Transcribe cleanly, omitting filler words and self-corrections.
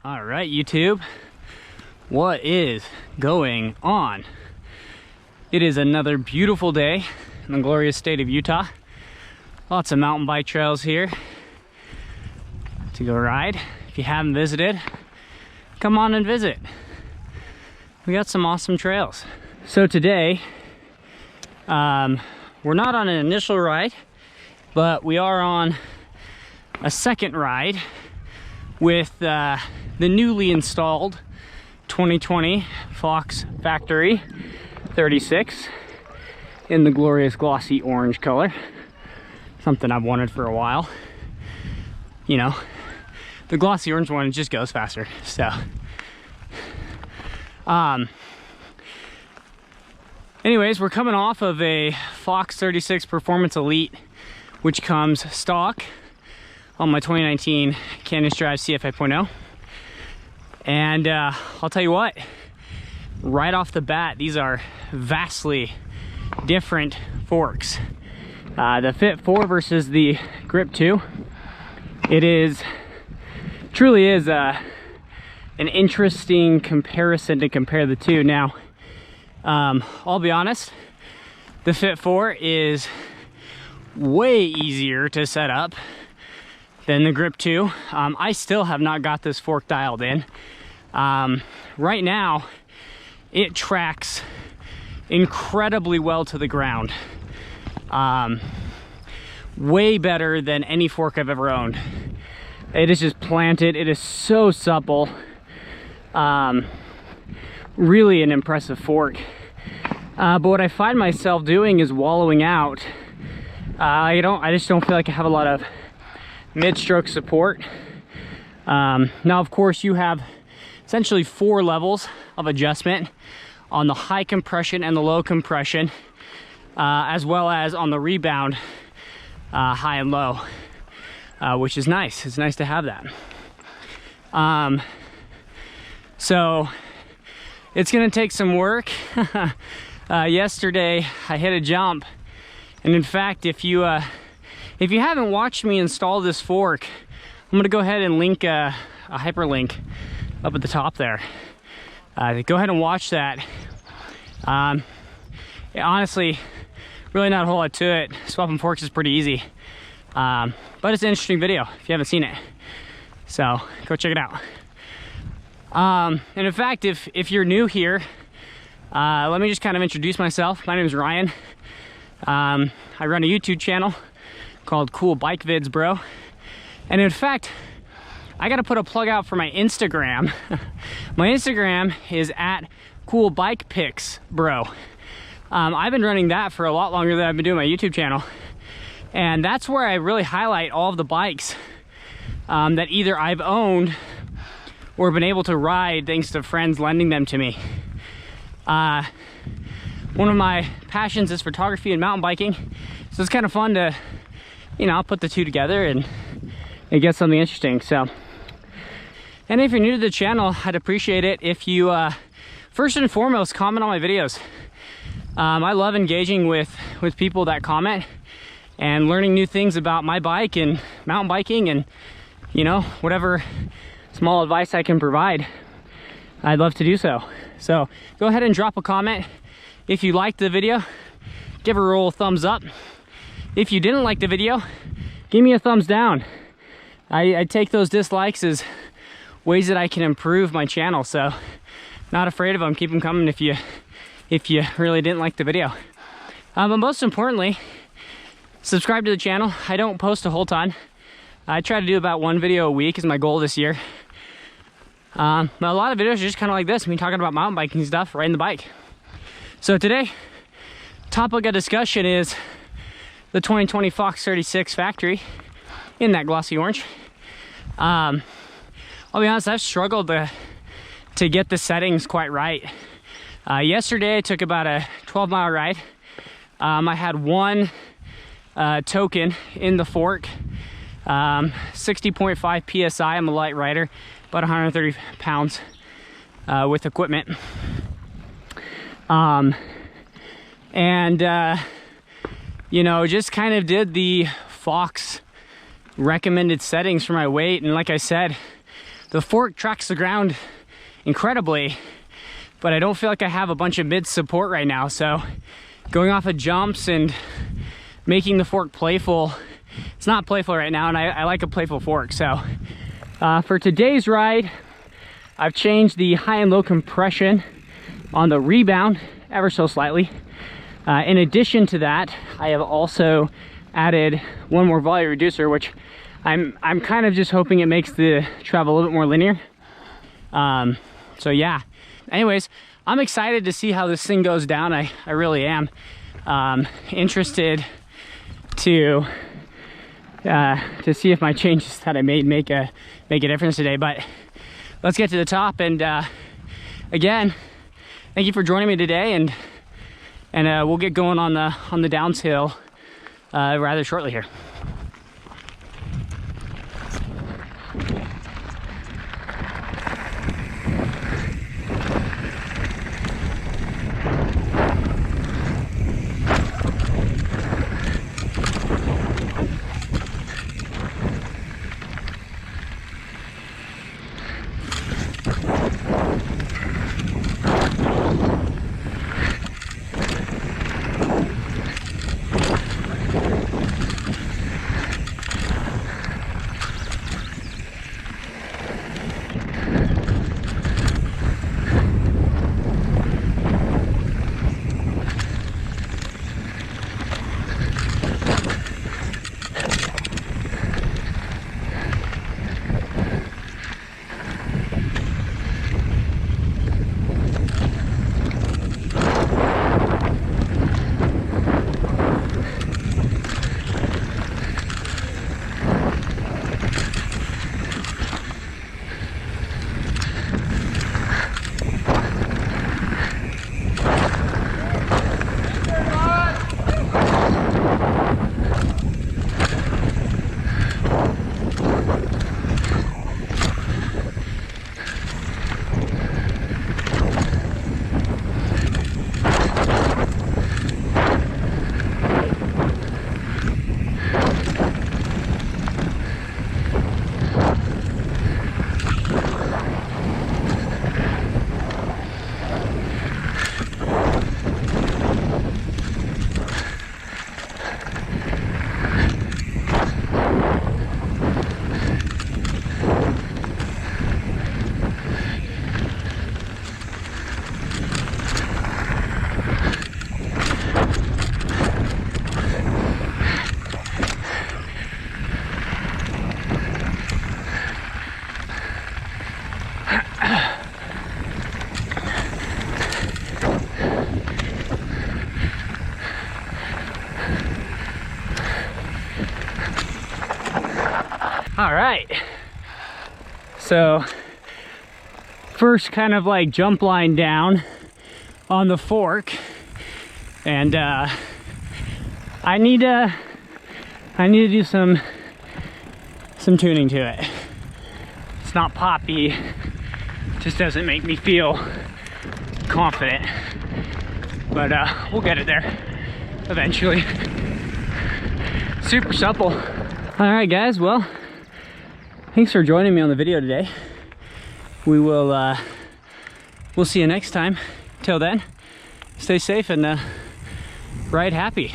All right, YouTube, what is going on? It is another beautiful day in the glorious state of Utah. Lots of mountain bike trails here to go ride. If you haven't visited, come on and visit. We got some awesome trails. So today, we're not on an initial ride, but we are on a second ride with the newly installed 2020 Fox Factory 36 in the glorious glossy orange color. Something I've wanted for a while. You know, the glossy orange one just goes faster. So, anyways, we're coming off of a Fox 36 Performance Elite, which comes stock on my 2019 Canyon Drive CF 5.0. And I'll tell you what, right off the bat, these are vastly different forks. The Fit 4 versus the GRIP2. It truly is an interesting comparison to compare the two. Now, I'll be honest, the Fit 4 is way easier to set up than the GRIP2. I still have not got this fork dialed in. Right now, it tracks incredibly well to the ground. Way better than any fork I've ever owned. It is just planted. It is so supple. Really an impressive fork. But what I find myself doing is wallowing out. I just don't feel like I have a lot of mid-stroke support. Now, of course, you have essentially 4 levels of adjustment on the high compression and the low compression, as well as on the rebound, high and low, which is nice. It's nice to have that. So it's gonna take some work. Yesterday I hit a jump, and in fact, if you haven't watched me install this fork, I'm gonna go ahead and link a hyperlink up at the top there. Go ahead and watch that. Honestly, really not a whole lot to it. Swapping forks is pretty easy, but it's an interesting video if you haven't seen it. So go check it out. And in fact, if you're new here, let me just kind of introduce myself. My name is Ryan. I run a YouTube channel called Cool Bike Vids Bro. And in fact, I gotta put a plug out for my Instagram. My Instagram is at Cool Bike Pics Bro. I've been running that for a lot longer than I've been doing my YouTube channel. And that's where I really highlight all of the bikes that either I've owned or been able to ride thanks to friends lending them to me. One of my passions is photography and mountain biking. So it's kind of fun to, you know, put the two together and get something interesting. So, and if you're new to the channel, I'd appreciate it if you, first and foremost, comment on my videos. I love engaging with people that comment and learning new things about my bike and mountain biking, and, you know, whatever small advice I can provide, I'd love to do so. So go ahead and drop a comment. If you liked the video, give a roll thumbs up. If you didn't like the video, give me a thumbs down. I take those dislikes as ways that I can improve my channel, so not afraid of them. Keep them coming if you really didn't like the video. But most importantly, subscribe to the channel. I don't post a whole ton. I try to do about 1 video a week is my goal this year. But a lot of videos are just kind of like this, me talking about mountain biking stuff, riding the bike. So today, topic of discussion is the 2020 Fox 36 Factory in that glossy orange. I'll be honest, I've struggled to get the settings quite right. Yesterday I took about a 12-mile ride. I had 1 token in the fork, 60.5 psi. I'm a light rider, about 130 pounds with equipment. You know, just kind of did the Fox recommended settings for my weight, and like I said, the fork tracks the ground incredibly, but I don't feel like I have a bunch of mid support right now. So going off of jumps and making the fork playful, it's not playful right now, and I like a playful fork. So for today's ride, I've changed the high and low compression on the rebound ever so slightly. In addition to that, I have also added one more volley reducer, which I'm kind of just hoping it makes the travel a little bit more linear. So yeah, anyways, I'm excited to see how this thing goes down. I really am interested to see if my changes that I made make a difference today. But let's get to the top, and again, thank you for joining me today, and we'll get going on the downhill rather shortly here. All right, so first kind of like jump line down on the fork, and I need to do some tuning to it. It's not poppy, it just doesn't make me feel confident, but we'll get it there eventually. Super supple. All right guys, well, thanks for joining me on the video today. We'll see you next time. Till then, stay safe and ride happy.